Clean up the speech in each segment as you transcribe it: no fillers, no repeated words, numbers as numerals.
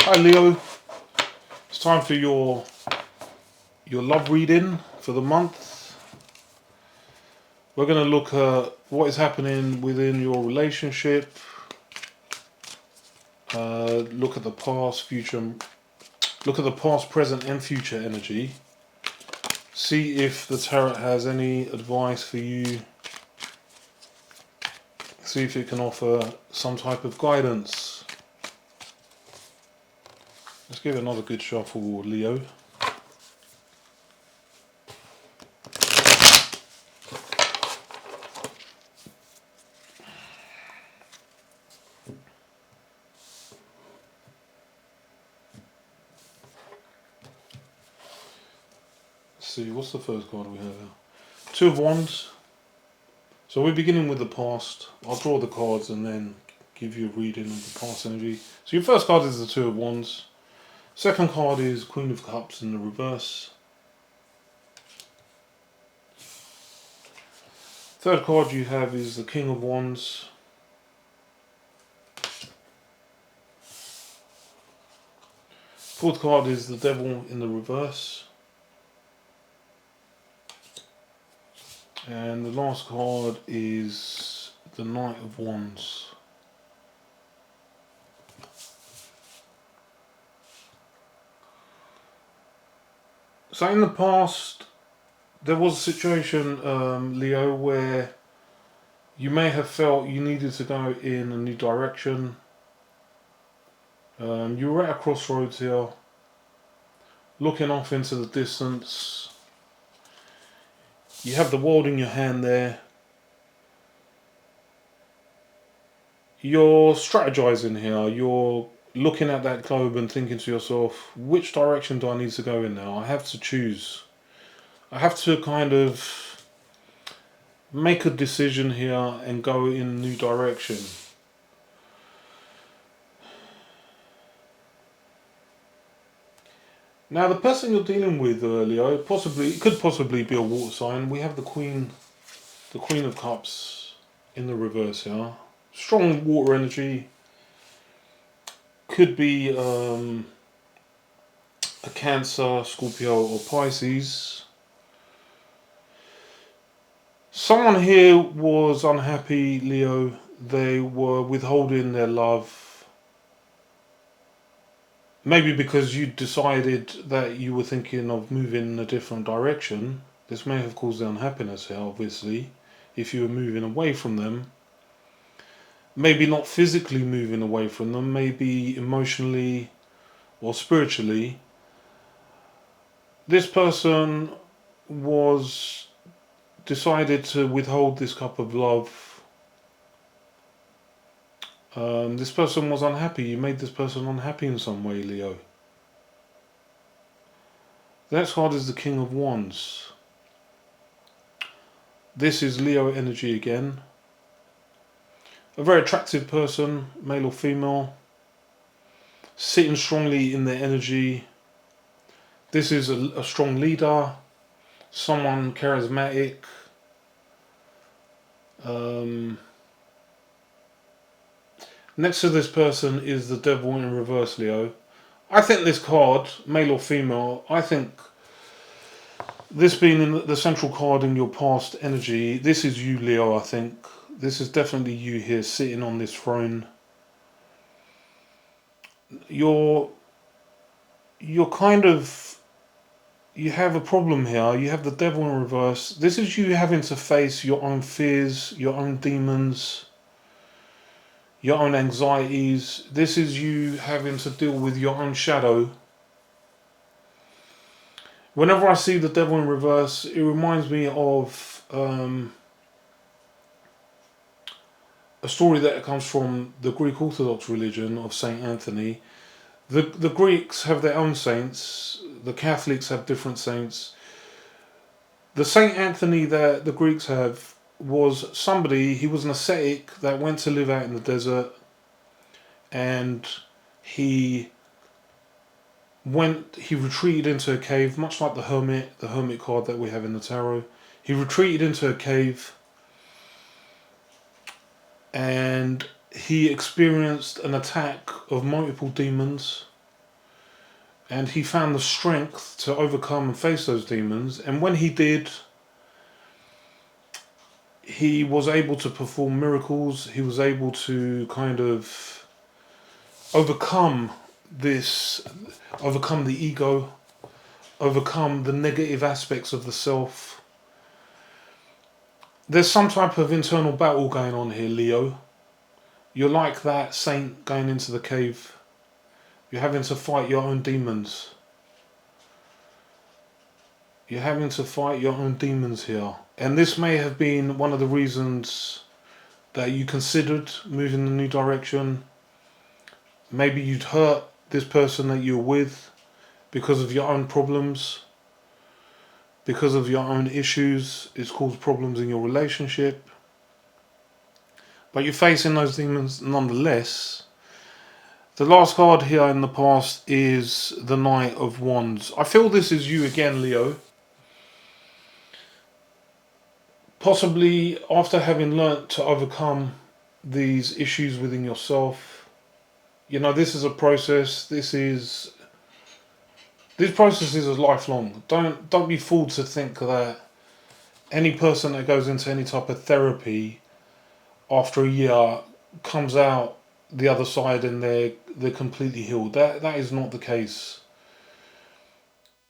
Hi Leo, it's time for your love reading for the month. We're going to look at what is happening within your relationship. Look at the past, future. Look at the past, present, and future energy. See if the tarot has any advice for you. See if it can offer some type of guidance. Let's give it another good shuffle, Leo. Let's see, what's the first card we have here? Two of Wands. So we're beginning with the past. I'll draw the cards and then give you a reading of the past energy. So your first card is the Two of Wands. Second card is Queen of Cups in the reverse. Third card you have is the King of Wands. Fourth card is the Devil in the reverse. And the last card is the Knight of Wands. So in the past, there was a situation, Leo, where you may have felt you needed to go in a new direction. You were at a crossroads here, looking off into the distance. You have the world in your hand there. You're strategizing here. You're looking at that globe and thinking to yourself, which direction do I need to go in now? I have to choose. I have to kind of make a decision here and go in a new direction. Now the person you're dealing with, Leo, it could possibly be a water sign. We have the Queen of Cups in the reverse here. Strong water energy. Could be a Cancer, Scorpio or Pisces. Someone here was unhappy, Leo. They were withholding their love. Maybe because you decided that you were thinking of moving in a different direction. This may have caused the unhappiness here, obviously, if you were moving away from them. Maybe not physically moving away from them, maybe emotionally or spiritually. This person was decided to withhold this cup of love. This person was unhappy. You made this person unhappy in some way, Leo. The next card is the King of Wands. This is Leo energy again. A very attractive person, male or female, sitting strongly in their energy. This is a strong leader, someone charismatic. Next to this person is the Devil in reverse, Leo. I think this card, male or female, I think this being the central card in your past energy, this is you, Leo, I think. This is definitely you here sitting on this throne. You're kind of, you have a problem here. You have the Devil in reverse. This is you having to face your own fears, your own demons, your own anxieties. This is you having to deal with your own shadow. Whenever I see the Devil in reverse, it reminds me of a story that comes from the Greek Orthodox religion of Saint Anthony. The Greeks have their own saints. The Catholics have different saints. The Saint Anthony that the Greeks have was somebody, he was an ascetic that went to live out in the desert, and he retreated into a cave, much like the hermit card that we have in the tarot. He retreated into a cave and he experienced an attack of multiple demons. and he found the strength to overcome and face those demons. And when he did, he was able to perform miracles. He was able to kind of overcome overcome the ego, overcome the negative aspects of the self. There's some type of internal battle going on here, Leo. You're like that saint going into the cave. You're having to fight your own demons. You're having to fight your own demons here. And this may have been one of the reasons that you considered moving in a new direction. Maybe you'd hurt this person that you're with because of your own problems, because of your own issues. It's caused problems in your relationship. But you're facing those demons nonetheless. The last card here in the past is the Knight of Wands. I feel this is you again, Leo. Possibly after having learnt to overcome these issues within yourself. You know, this is a process. These processes are lifelong. Don't be fooled to think that any person that goes into any type of therapy after a year comes out the other side and they're completely healed. That is not the case.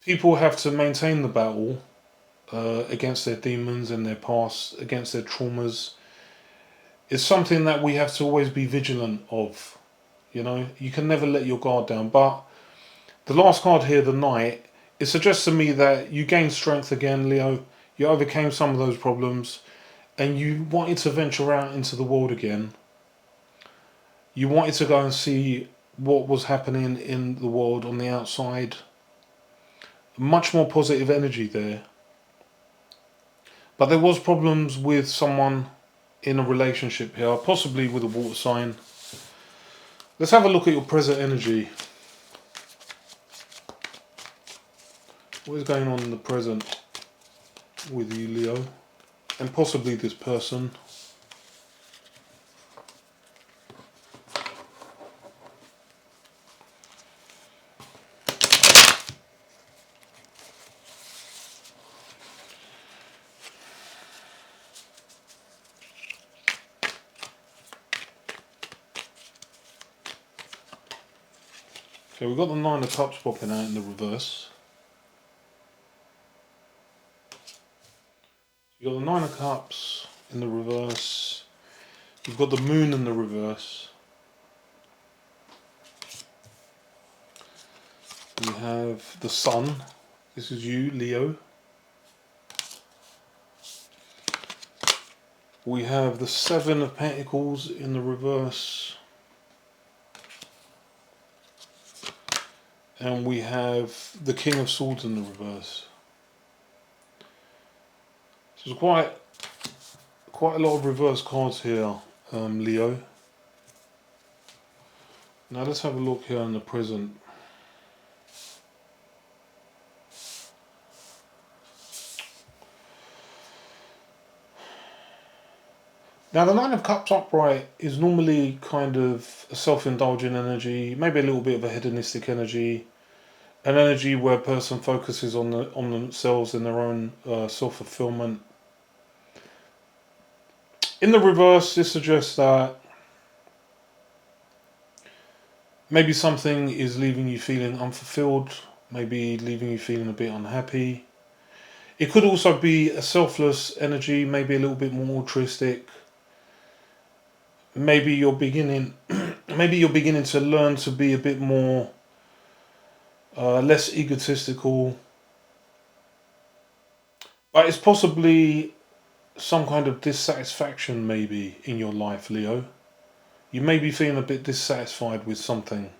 People have to maintain the battle against their demons and their past, against their traumas. It's something that we have to always be vigilant of. You know, you can never let your guard down. But the last card here, the Knight, it suggests to me that you gained strength again, Leo. You overcame some of those problems and you wanted to venture out into the world again. You wanted to go and see what was happening in the world on the outside. Much more positive energy there. But there was problems with someone in a relationship here, possibly with a water sign. Let's have a look at your present energy. What is going on in the present with you, Leo? And possibly this person. Okay, we've got the Nine of Cups popping out in the reverse. You've got the Nine of Cups in the reverse. You've got the Moon in the reverse. You have the Sun. This is you, Leo. We have the Seven of Pentacles in the reverse. And we have the King of Swords in the reverse. So there's quite a lot of reverse cards here, Leo. Now let's have a look here in the present. Now the Nine of Cups upright is normally kind of a self-indulgent energy, maybe a little bit of a hedonistic energy, an energy where a person focuses on themselves and their own self-fulfillment. In the reverse, this suggests that maybe something is leaving you feeling unfulfilled, maybe leaving you feeling a bit unhappy. It could also be a selfless energy, maybe a little bit more altruistic. Maybe you're beginning to learn to be a bit more less egotistical. But it's possibly some kind of dissatisfaction maybe in your life, Leo. You may be feeling a bit dissatisfied with something.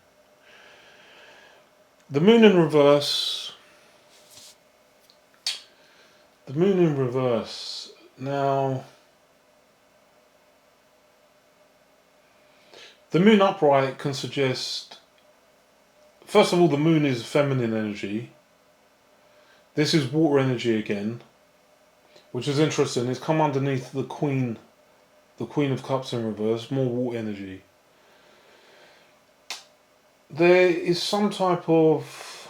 The Moon in reverse. The Moon in reverse. Now, the Moon upright can suggest, first of all, the Moon is feminine energy. This is water energy again, which is interesting. It's come underneath the Queen of Cups in reverse, more water energy. There is some type of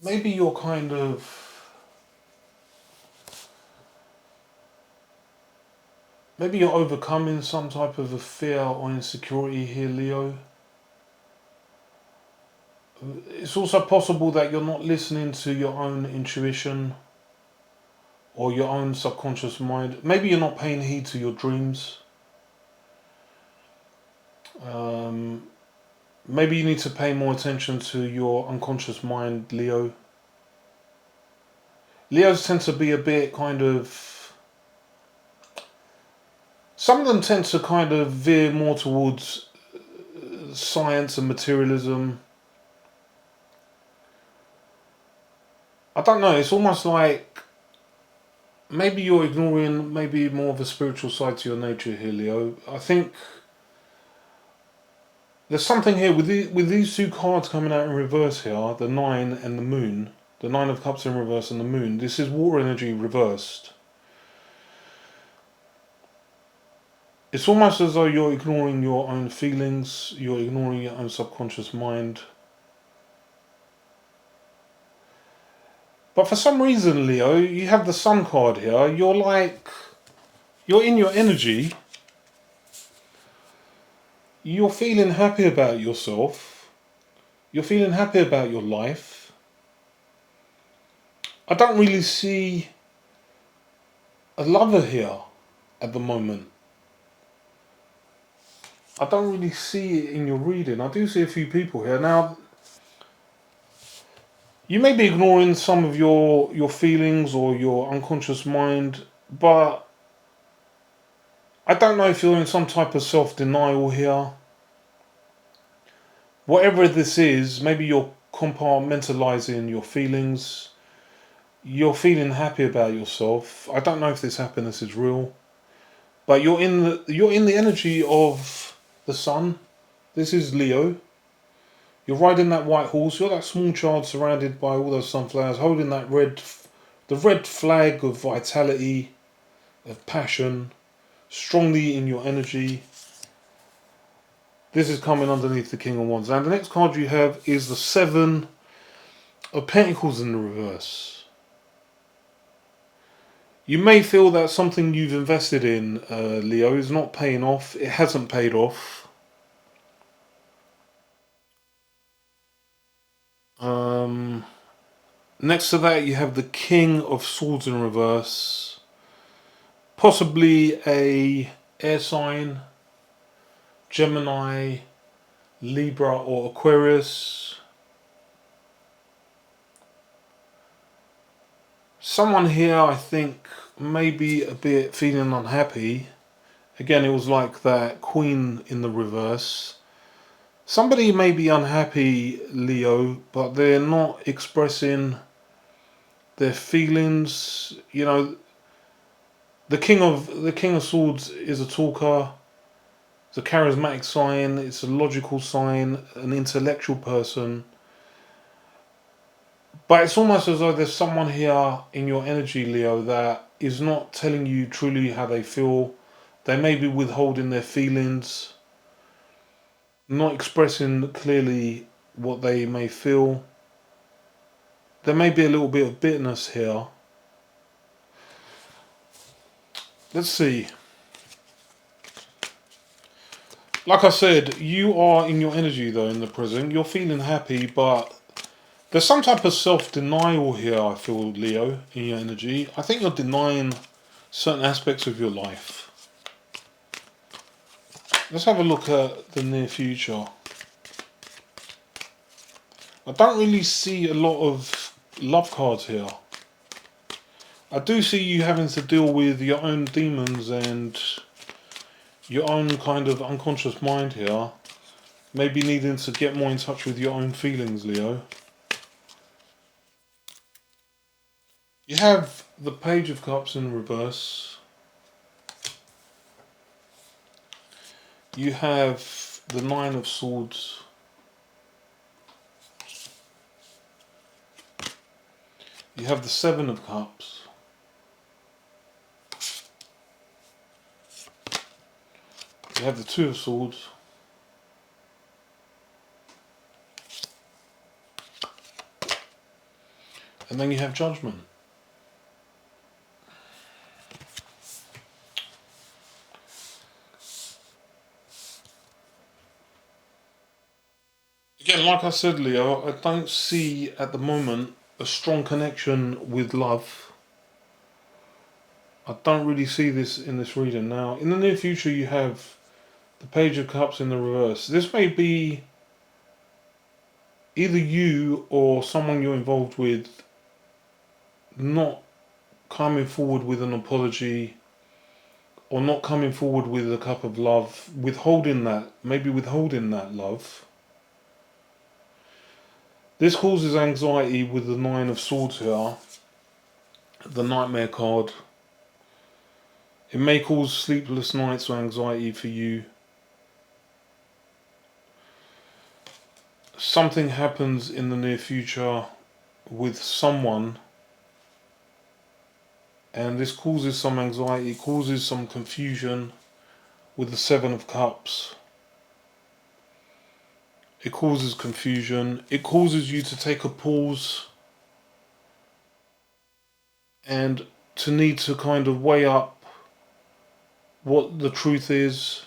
maybe you're kind of, maybe you're overcoming some type of a fear or insecurity here, Leo. It's also possible that you're not listening to your own intuition or your own subconscious mind. Maybe you're not paying heed to your dreams. Um, Maybe you need to pay more attention to your unconscious mind, Leo. Leos tend to be a bit kind of. Some of them tend to kind of veer more towards science and materialism. I don't know, it's almost like maybe you're ignoring maybe more of a spiritual side to your nature here, Leo. I think there's something here with these two cards coming out in reverse here, the Nine and the Moon. The Nine of Cups in reverse and the Moon. This is water energy reversed. It's almost as though you're ignoring your own feelings, you're ignoring your own subconscious mind. But for some reason, Leo, you have the Sun card here. You're in your energy. You're feeling happy about yourself. You're feeling happy about your life. I don't really see a lover here at the moment. I don't really see it in your reading. I do see a few people here. Now, you may be ignoring some of your feelings or your unconscious mind, but I don't know if you're in some type of self-denial here. Whatever this is, maybe you're compartmentalizing your feelings. You're feeling happy about yourself. I don't know if this happiness is real, but you're in the energy of the Sun. This is Leo. You're riding that white horse. You're that small child surrounded by all those sunflowers, holding the red flag of vitality, of passion, strongly in your energy. This is coming underneath the King of Wands. And the next card you have is the Seven of Pentacles in the reverse. You may feel that something you've invested in, Leo, is not paying off. It hasn't paid off. Next to that, you have the King of Swords in reverse. Possibly a air sign, Gemini, Libra, or Aquarius. Someone here, I think, may be a bit feeling unhappy. Again, it was like that Queen in the reverse. Somebody may be unhappy, Leo, but they're not expressing their feelings. You know, the King of Swords is a talker. It's a charismatic sign. It's a logical sign. An intellectual person. But it's almost as though there's someone here in your energy, Leo, that is not telling you truly how they feel. They may be withholding their feelings, not expressing clearly what they may feel. There may be a little bit of bitterness here. Let's see. Like I said, you are in your energy though in the present. You're feeling happy, but there's some type of self-denial here, I feel, Leo, in your energy. I think you're denying certain aspects of your life. Let's have a look at the near future. I don't really see a lot of love cards here. I do see you having to deal with your own demons and your own kind of unconscious mind here. Maybe needing to get more in touch with your own feelings, Leo. You have the Page of Cups in reverse. You have the Nine of Swords. You have the Seven of Cups. You have the Two of Swords. and then you have judgment. Again, like I said, Leo, I don't see at the moment a strong connection with love. I don't really see this in this reading. Now, in the near future, you have the Page of Cups in the reverse. This may be either you or someone you're involved with not coming forward with an apology, or not coming forward with a cup of love, withholding that love. This causes anxiety with the Nine of Swords here, the Nightmare card. It may cause sleepless nights or anxiety for you. Something happens in the near future with someone, and this causes some anxiety, causes some confusion with the Seven of Cups. It causes confusion. It causes you to take a pause and to need to kind of weigh up what the truth is.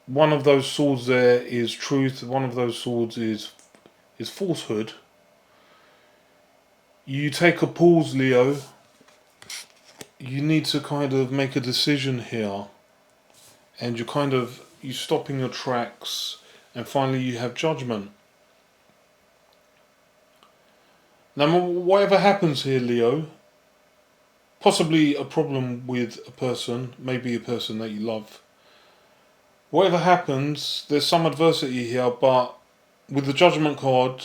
One of those swords there is truth. One of those swords is falsehood. You take a pause, Leo. You need to kind of make a decision here, and you stop in your tracks, and finally you have judgment. Now, whatever happens here, Leo, possibly a problem with a person, maybe a person that you love. Whatever happens, there's some adversity here, but with the Judgment card,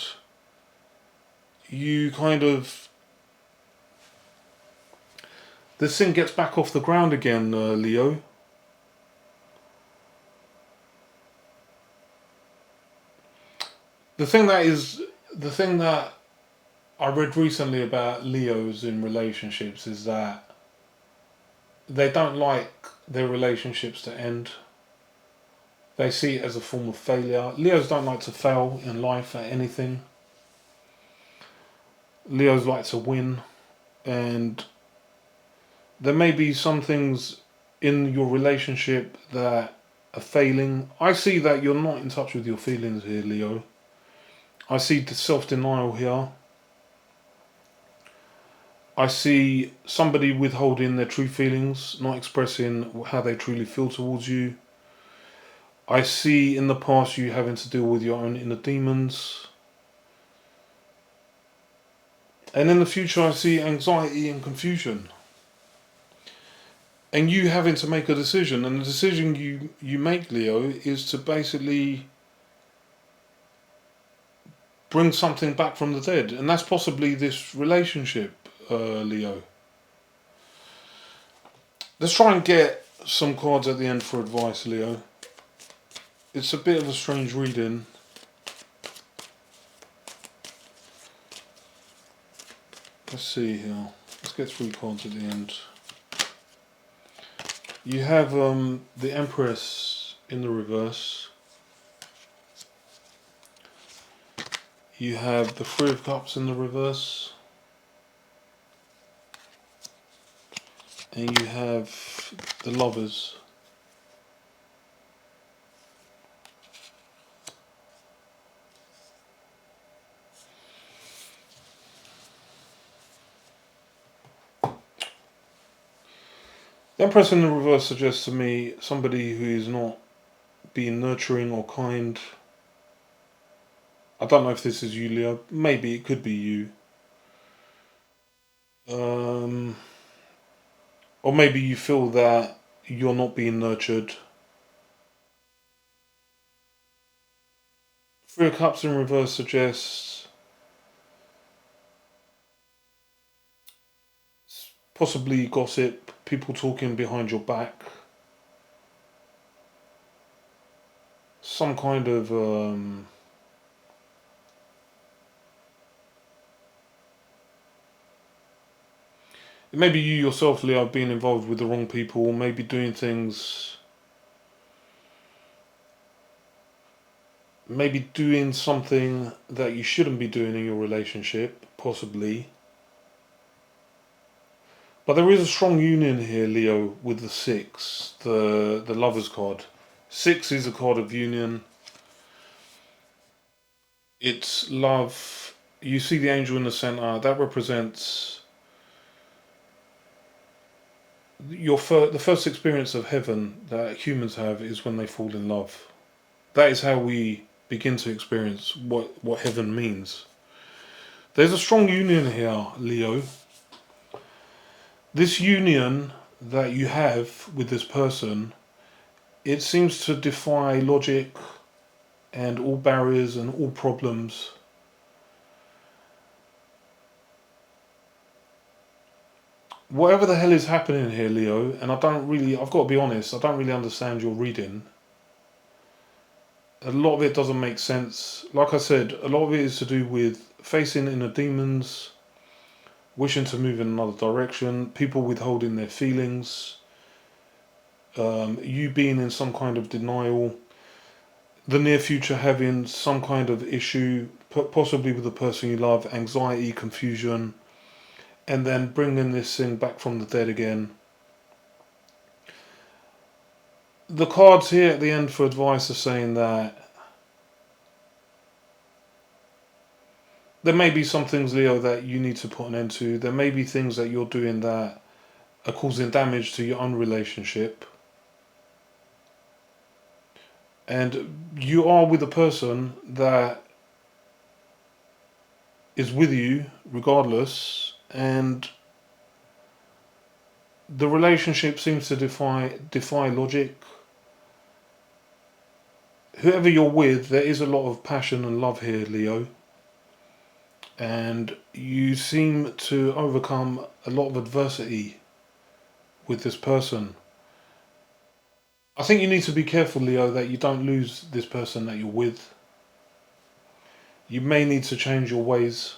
you kind of... this thing gets back off the ground again, Leo. The thing that I read recently about Leos in relationships is that they don't like their relationships to end. They see it as a form of failure. Leos don't like to fail in life at anything. Leos like to win, and there may be some things in your relationship that are failing. I see that you're not in touch with your feelings here, Leo. I see the self-denial here. I see somebody withholding their true feelings, not expressing how they truly feel towards you. I see in the past you having to deal with your own inner demons. And in the future I see anxiety and confusion. And you having to make a decision. And the decision you make, Leo, is to basically bring something back from the dead. And that's possibly this relationship, Leo. Let's try and get some cards at the end for advice, Leo. It's a bit of a strange reading. Let's see here. Let's get 3 cards at the end. You have the Empress in the reverse. You have the Three of Cups in the reverse. And you have the Lovers. The Empress in the reverse suggests to me somebody who is not being nurturing or kind. I don't know if this is you, Leo. Maybe it could be you. Or maybe you feel that you're not being nurtured. Three of Cups in reverse suggests possibly gossip, people talking behind your back. Some kind of maybe you yourself, Leo, being involved with the wrong people, maybe doing things, maybe doing something that you shouldn't be doing in your relationship, possibly. But there is a strong union here, Leo, with the 6, the Lovers card. 6 is a card of union. It's love. You see the angel in the center. That represents the first experience of heaven that humans have is when they fall in love. That is how we begin to experience what heaven means. There's a strong union here, Leo. This union that you have with this person, it seems to defy logic and all barriers and all problems. Whatever the hell is happening here, Leo, and I've got to be honest, I don't really understand your reading. A lot of it doesn't make sense. Like I said, a lot of it is to do with facing inner demons, wishing to move in another direction, people withholding their feelings, you being in some kind of denial, the near future having some kind of issue, possibly with the person you love, anxiety, confusion, and then bringing this thing back from the dead again. The cards here at the end for advice are saying that there may be some things, Leo, that you need to put an end to. There may be things that you're doing that are causing damage to your own relationship. And you are with a person that is with you regardless, and the relationship seems to defy logic. Whoever you're with, there is a lot of passion and love here, Leo. And you seem to overcome a lot of adversity with this person. I think you need to be careful, Leo, that you don't lose this person that you're with. You may need to change your ways.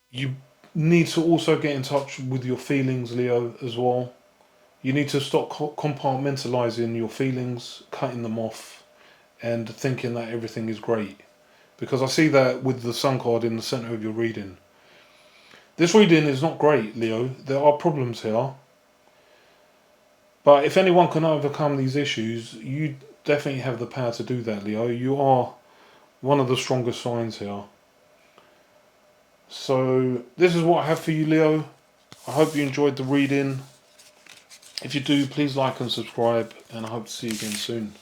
You need to also get in touch with your feelings, Leo, as well. You need to stop compartmentalizing your feelings, cutting them off, and thinking that everything is great. Because I see that with the Sun card in the center of your reading. This reading is not great, Leo. There are problems here. But if anyone can overcome these issues, you definitely have the power to do that, Leo. You are one of the strongest signs here. So this is what I have for you, Leo. I hope you enjoyed the reading. If you do, please like and subscribe, and I hope to see you again soon.